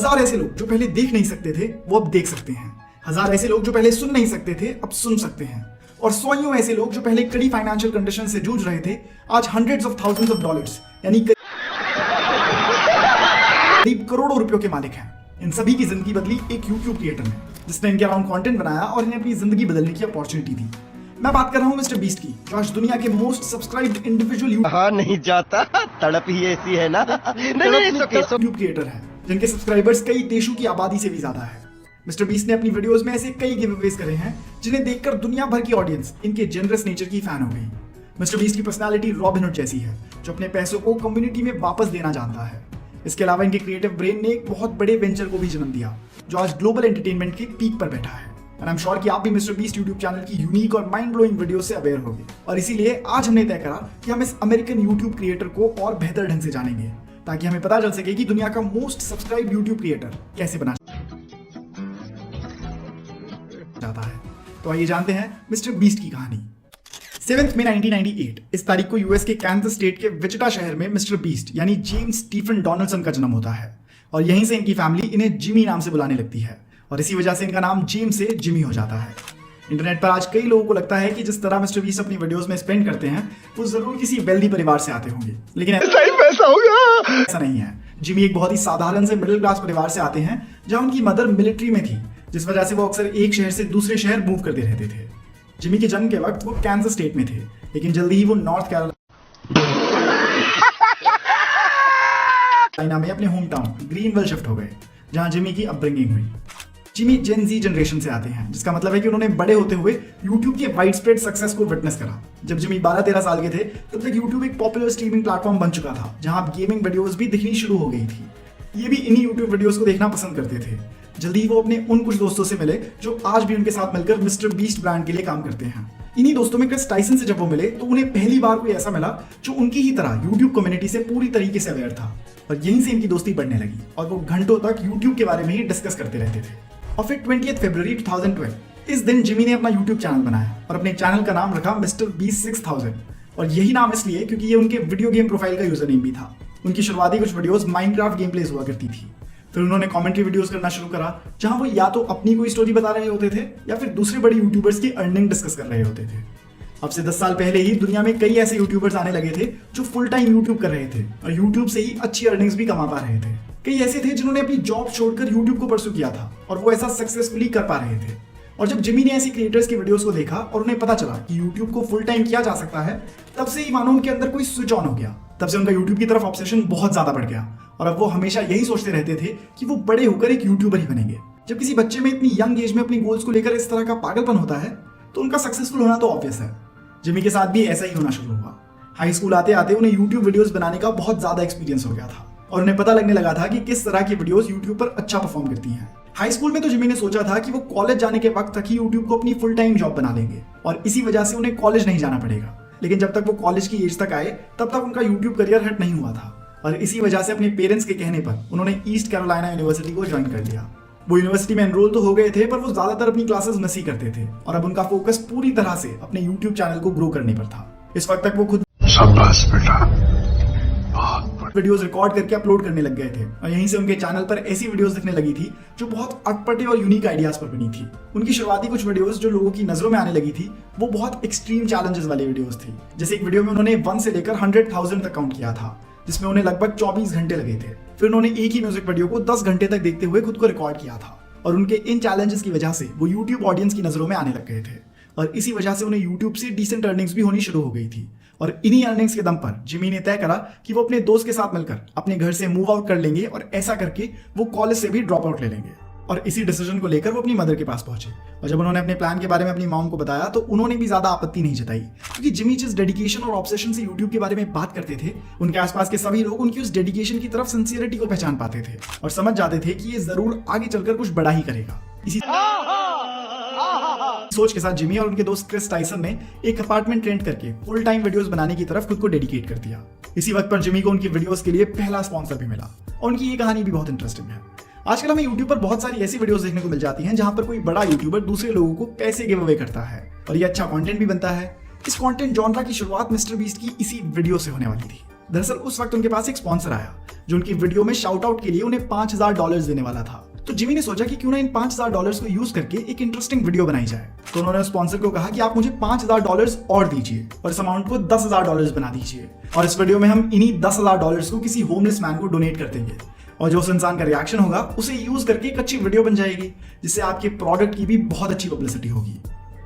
1000 ऐसे लोग जो पहले देख नहीं सकते थे वो अब देख सकते हैं। 1000 ऐसे लोग जो पहले सुन नहीं सकते थे अब सुन सकते हैं। और 100 ऐसे लोग जो पहले कड़ी फाइनेंशियल कंडीशन से जूझ रहे थे आज hundreds of thousands of dollars यानी करीब करोड़ों रुपयों के मालिक हैं। इन सभी की जिंदगी बदली एक यूट्यूब क्रिएटर ने, जिसने इनके अराउंड कंटेंट बनाया और इन्हें अपनी जिंदगी बदलने की अपॉर्चुनिटी दी। मैं बात कर रहा हूं मिस्टर बीस्ट की, जो आज दुनिया के मोस्ट सब्सक्राइब्ड इंडिविजुअल कहा नहीं जाता, तड़प ही ऐसी है ना। यूट्यूब क्रिएटर है जिनके सब्सक्राइबर्स कई देशों की आबादी से भी ज्यादा है। मिस्टर बीस्ट ने अपनी वीडियोस में ऐसे कई गिवअवेज करे हैं जिन्हें देखकर दुनिया भर की ऑडियंस इनके जेनरस नेचर की फैन हो गई। मिस्टर बीस्ट की पर्सनालिटी रॉबिन हुड जैसी है, जो अपने पैसों को कम्युनिटी में वापस देना जानता है। इसके अलावा इनके क्रिएटिव ब्रेन ने एक बहुत बड़े वेंचर को भी जन्म दिया जो आज ग्लोबल एंटरटेनमेंट के पीक पर बैठा है। और आई एम श्योर कि आप भी मिस्टर बीस्ट यूट्यूब चैनल की यूनिक और माइंड ब्लोइंग वीडियो से अवेयर होंगे। और इसीलिए आज हमने तय करा कि हम इस अमेरिकन यूट्यूब क्रिएटर को और बेहतर ढंग से जानेंगे, ताकि हमें पता चल सके कि दुनिया का मोस्ट सब्सक्राइब यूट्यूब क्रिएटर कैसे बना जाता है। तो आइए जानते हैं मिस्टर बीस्ट की कहानी। 7 मई 1998 इस तारीख को यूएस के कैंसस स्टेट के विचिटा शहर में मिस्टर बीस्ट यानी जेम्स स्टीफन डोनाल्डसन का जन्म होता है। और यहीं से इनकी फैमिली इन्हें जिमी नाम से बुलाने लगती है और इसी वजह से इनका नाम जेम्स से जिमी हो जाता है। इंटरनेट पर आज कई लोगों को लगता है कि जिस तरह मिस्टर बीस्ट अपनी वीडियोस में स्पेंड करते हैं वो जरूर किसी वेल्दी परिवार से आते होंगे, लेकिन ऐसा नहीं है। जिमी एक बहुत ही साधारण से मिडिल क्लास परिवार से आते हैं जहां उनकी मदर मिलिट्री में थी, जिस वजह से वो अक्सर एक शहर से दूसरे शहर मूव करते रहते थे। जिमी के जन्म के वक्त वो कैंसस स्टेट में थे, लेकिन जल्दी ही वो नॉर्थ कैरोलिना में अपने होम टाउन ग्रीनवेल शिफ्ट हो गए, जहां जिमी की अपब्रिंगिंग हुई। जिमी जेन जी जनरेशन से आते हैं, जिसका मतलब है कि उन्होंने बड़े होते हुए YouTube के वाइड स्प्रेड सक्सेस को विटनेस करा। जब जिमी 12-13 साल के थे तब तक YouTube एक पॉपुलर स्ट्रीमिंग प्लेटफॉर्म बन चुका था, जहां अब गेमिंग वीडियोस भी दिखनी शुरू हो गई थी। ये भी इन्हीं YouTube वीडियोस को देखना पसंद करते थे। जल्दी ही वो अपने उन कुछ दोस्तों से मिले जो आज भी उनके साथ मिलकर मिस्टर बीस्ट ब्रांड के लिए काम करते हैं। इन्हीं दोस्तों में क्रिस टाइसन से जब वो मिले तो उन्हें पहली बार कोई ऐसा मिला जो उनकी ही तरह YouTube कम्युनिटी से पूरी तरीके से अवेयर था, और यहीं से इनकी दोस्ती बढ़ने लगी और वो घंटों तक YouTube के बारे में ही डिस्कस करते रहते थे। और फिर 20 फरवरी 2012 इस दिन जिमी ने अपना YouTube चैनल बनाया और अपने चैनल का नाम रखा मिस्टर बीस्ट 6000। और यही नाम इसलिए क्योंकि ये उनके वीडियो गेम प्रोफाइल का यूजर नेम भी था। उनकी शुरुआती कुछ वीडियोस माइनक्राफ्ट गेम प्लेस हुआ करती थी। फिर उन्होंने कमेंट्री वीडियोस करना शुरू करा, जहां वो या तो अपनी कोई स्टोरी बता रहे होते थे या फिर दूसरे बड़े यूट्यूबर्स की अर्निंग डिस्कस कर रहे होते थे। अब से 10 साल पहले ही दुनिया में कई ऐसे यूट्यूबर्स आने लगे थे जो फुल टाइम यूट्यूब कर रहे थे और यूट्यूब से ही अच्छी अर्निंग्स भी कमा पा रहे थे। कई ऐसे थे जिन्होंने अपनी जॉब छोड़कर यूट्यूब को परस्यू किया था और वो ऐसा सक्सेसफुली कर पा रहे थे। और जब जिमी ने ऐसे क्रिएटर्स की वीडियोस को देखा और उन्हें पता चला कि यूट्यूब को फुल टाइम किया जा सकता है, तब से ही मानो उनके अंदर कोई स्विच ऑन हो गया। तब से उनका यूट्यूब की तरफ ऑब्सेशन बहुत ज्यादा बढ़ गया और अब वो हमेशा यही सोचते रहते थे कि वो बड़े होकर एक यूट्यूबर ही बनेंगे। जब किसी बच्चे में इतनी यंग एज में अपनी गोल्स को लेकर इस तरह का पागलपन होता है तो उनका सक्सेसफुल होना तो ऑब्वियस है। जिमी के साथ भी ऐसा ही होना शुरू हुआ। हाई स्कूल आते आते उन्हें यूट्यूब वीडियोस बनाने का बहुत ज्यादा एक्सपीरियंस हो गया था और उन्हें पता लगने लगा था कि किस तरह की वीडियोस यूट्यूब पर अच्छा परफॉर्म करती हैं। हाई स्कूल में तो जिमी ने सोचा था कि वो कॉलेज जाने के वक्त तक ही यूट्यूब को अपनी फुल टाइम जॉब बना लेंगे और इसी वजह से उन्हें कॉलेज नहीं जाना पड़ेगा। लेकिन जब तक वो कॉलेज की एज तक आए तब तक उनका यूट्यूब करियर हिट नहीं हुआ था और इसी वजह से अपने पेरेंट्स के कहने पर उन्होंने ईस्ट कैरोलिना यूनिवर्सिटी को ज्वाइन कर लिया। वो यूनिवर्सिटी में एनरोल तो हो गए थे, पर वो ज्यादातर अपनी क्लासेस मिस ही करते थे और अब उनका फोकस पूरी तरह से अपने यूट्यूब चैनल को ग्रो करने पर था। इस वक्त तक वो खुद शाबाश बेटा वीडियोस रिकॉर्ड करके अपलोड करने लग गए थे और यहीं से उनके चैनल पर ऐसी वीडियोस दिखने लगी थी जो बहुत अटपटे और यूनिक आइडियाज पर बनी थी। उनकी शुरुआती कुछ वीडियोस जो लोगों की नजरों में आने लगी थी वो बहुत एक्सट्रीम चैलेंजेस वाली वीडियोस थी। जैसे एक वीडियो में उन्होंने 1 से लेकर 100,000 तक काउंट किया था, जिसमें उन्हें लगभग 24 घंटे लगे थे। फिर उन्होंने एक ही म्यूजिक वीडियो को 10 घंटे तक देखते हुए खुद को रिकॉर्ड किया था और उनके इन चैलेंजेस की वजह से वो यूट्यूब ऑडियंस की नजरों में आने लग गए थे और इसी वजह से उन्हें यूट्यूब से डिसेंट अर्निंग्स भी होनी शुरू हो गई थी। और इन्हीं अर्निंग्स के दम पर जिमी ने तय करा कि वो अपने दोस्त के साथ मिलकर अपने घर से मूव आउट कर लेंगे और ऐसा करके वो कॉलेज से भी ड्रॉप आउट ले लेंगे। और इसी डिसीजन को लेकर वो अपनी मदर के पास पहुंचे और जब उन्होंने अपने प्लान के बारे में अपनी मॉम को बताया तो उन्होंने भी ज्यादा आपत्ति नहीं जताई, क्योंकि जिमी जिस डेडिकेशन और ऑब्सेशन से यूट्यूब के बारे में बात करते थे उनके आसपास के सभी लोग उनकी उस डेडिकेशन की तरफ सिंसियरिटी को पहचान पाते थे और समझ जाते थे कि ये जरूर आगे चलकर कुछ बड़ा ही करेगा। इसी सोच के साथ जिमी और उनके दोस्त क्रिस टाइसन ने एक अपार्टमेंट रेंट करके फुल टाइम वीडियोस बनाने की तरफ खुद को डेडिकेट कर दिया। इसी वक्त पर जिमी को उनकी वीडियोस के लिए पहला स्पॉन्सर भी मिला और उनकी ये कहानी भी बहुत इंटरेस्टिंग है। आजकल हमें यूट्यूब पर बहुत सारी ऐसी वीडियोस देखने को मिल जाती हैं जहां पर कोई बड़ा यूट्यूबर दूसरे लोगों को पैसे गिव अवे करता है और ये अच्छा कंटेंट भी बनता है। इस कंटेंट जॉनरा की शुरुआत मिस्टर बीस्ट की इसी वीडियो से होने वाली थी। दरअसल उस वक्त उनके पास एक स्पॉन्सर आया जो उनकी वीडियो में शाउट आउट के लिए उन्हें $5000 देने वाला था। तो जिमी ने सोचा कि क्यों ना इन $5000 को यूज करके एक इंटरेस्टिंग वीडियो बनाई जाए। तो उन्होंने स्पॉन्सर को कहा कि आप मुझे $5000 और दीजिए और इस अमाउंट को $10000 बना दीजिए और इस वीडियो में हम इन्हीं $10000 को किसी होमलेस मैन को डोनेट कर देंगे और जो उस इंसान का रिएक्शन होगा उसे यूज करके एक अच्छी वीडियो बन जाएगी जिससे आपके प्रोडक्ट की भी बहुत अच्छी पब्लिसिटी होगी।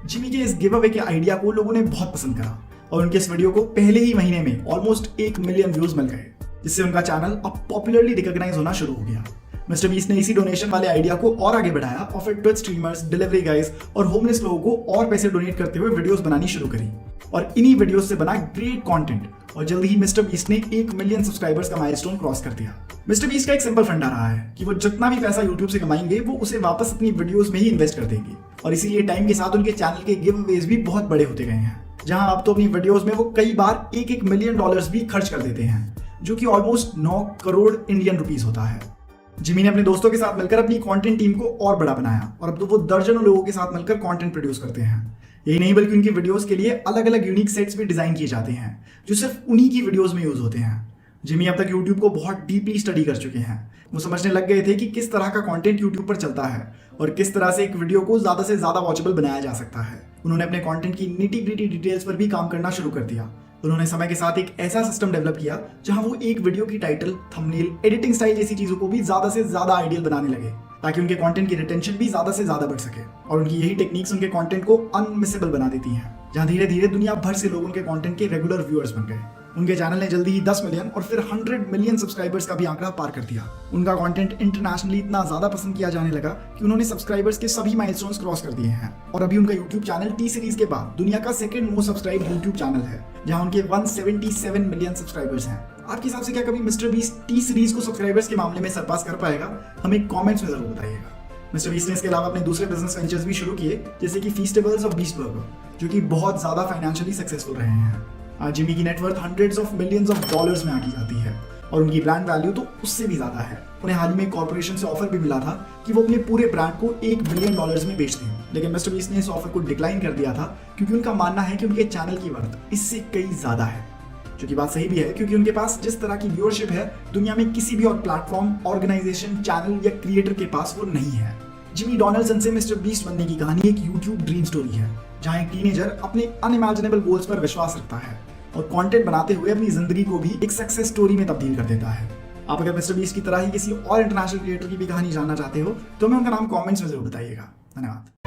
जिमी के इस गिव अवे के आइडिया को लोगों ने बहुत पसंद करा और उनके इस वीडियो को पहले ही महीने में ऑलमोस्ट 1 मिलियन व्यूज मिल गए, जिससे उनका चैनल अब पॉपुलरली रिकॉग्नाइज होना शुरू हो गया। मिस्टर बीस्ट ने इसी डोनेशन वाले आइडिया को और आगे बढ़ाया और फिर ट्विच स्ट्रीमर्स, डिलीवरी गाइज और होमलेस लोगों को और पैसे डोनेट करते हुए वीडियोस बनानी शुरू करी और इन्हीं वीडियोस से बना ग्रेट कंटेंट और जल्दी ही मिस्टर बीस्ट ने 1 मिलियन सब्सक्राइबर्स का माइलस्टोन क्रॉस कर दिया। मिस्टर बीस्ट का एक सिंपल फंडा रहा है कि वो जितना भी पैसा यूट्यूब से कमाएंगे वो उसे वापस अपनी वीडियोस में ही इन्वेस्ट कर देंगे और इसीलिए टाइम के साथ उनके चैनल के गिव अवेज भी बहुत बड़े होते गए हैं, जहां अब तो अपनी वीडियोस में वो कई बार $1 मिलियन भी खर्च कर देते हैं, जो कि ऑलमोस्ट 9 करोड़ इंडियन रुपीस होता है। जिमी ने अपने दोस्तों के साथ मिलकर अपनी कंटेंट टीम को और बड़ा बनाया और अब तो वो दर्जनों लोगों के साथ मिलकर कंटेंट प्रोड्यूस करते हैं। यही नहीं बल्कि उनकी वीडियोस के लिए अलग अलग यूनिक सेट्स भी डिजाइन किए जाते हैं जो सिर्फ उन्हीं की वीडियोस में यूज होते हैं। जिमी अब तक यूट्यूब को बहुत डीपली स्टडी कर चुके हैं। वो समझने लग गए थे कि किस तरह का कंटेंट यूट्यूब पर चलता है और किस तरह से एक वीडियो को ज्यादा से ज्यादा वॉचेबल बनाया जा सकता है। उन्होंने अपने कंटेंट की निटी ग्रिटी डिटेल्स पर भी काम करना शुरू कर दिया। उन्होंने समय के साथ एक ऐसा सिस्टम डेवलप किया जहां वो एक वीडियो की टाइटल, थंबनेल, एडिटिंग स्टाइल जैसी चीजों को भी ज्यादा से ज्यादा आइडियल बनाने लगे ताकि उनके कंटेंट की रिटेंशन भी ज्यादा से ज्यादा बढ़ सके और उनकी यही टेक्निक्स उनके कंटेंट को अनमिसेबल बना देती हैं, जहां धीरे धीरे दुनिया भर से लोग उनके कंटेंट के रेगुलर व्यूअर्स बन गए। उनके चैनल ने जल्दी ही 10 मिलियन और फिर 100 मिलियन सब्सक्राइबर्स का भी आंकड़ा पार कर दिया। उनका कंटेंट इंटरनेशनली इतना ज्यादा पसंद किया जाने लगा कि उन्होंने सब्सक्राइबर्स के सभी माइलस्टोन्स क्रॉस कर दिए हैं और अभी उनका यूट्यूब चैनल टी सीरीज के बाद दुनिया का second most subscribe YouTube channel है, जहां उनके 177 मिलियन सब्सक्राइबर्स हैं। आपके हिसाब से क्या कभी मिस्टर बीस्ट टी सीरीज को सब्सक्राइबर्स के मामले में सरपास कर पाएगा? हमें कमेंट्स में जरूर बताइएगा। मिस्टर बीस्ट ने इसके अलावा अपने दूसरे बिजनेस वेंचर्स भी शुरू किए, जैसे कि फीस्टेबल्स और बीस्ट बर्गर, जो कि बहुत ज्यादा फाइनेंशियली सक्सेसफुल रहे हैं। आज जिमी की net worth hundreds of millions of dollars में आकी जाती है और उनकी ब्रांड वैल्यू तो उससे भी ज्यादा है। उन्हें हाल ही में कॉर्पोरेशन से ऑफर भी मिला था कि वो अपने पूरे ब्रांड को $1 बिलियन में बेच दें, लेकिन मिस्टर बीस्ट ने इस ऑफर को डिक्लाइन कर दिया था क्योंकि उनका मानना है कि उनके चैनल की वर्थ इससे कई ज्यादा है, जो कि बात सही भी है क्योंकि उनके पास जिस तरह की व्यूअरशिप है दुनिया में किसी भी और प्लेटफॉर्म, ऑर्गेनाइजेशन, चैनल या क्रिएटर के पास वो नहीं है। जिमी डोनाल्डसन से मिस्टर बीस्ट बनने की कहानी एक यूट्यूब ड्रीम स्टोरी है, जहां एक टीनेजर अपने अनइमेजिनेबल गोल्स पर विश्वास रखता है और कंटेंट बनाते हुए अपनी जिंदगी को भी एक सक्सेस स्टोरी में तब्दील कर देता है। आप अगर मिस्टर बीस्ट की तरह ही किसी और इंटरनेशनल क्रिएटर की भी कहानी जानना चाहते हो तो हमें उनका नाम कमेंट्स में जरूर बताइएगा। धन्यवाद।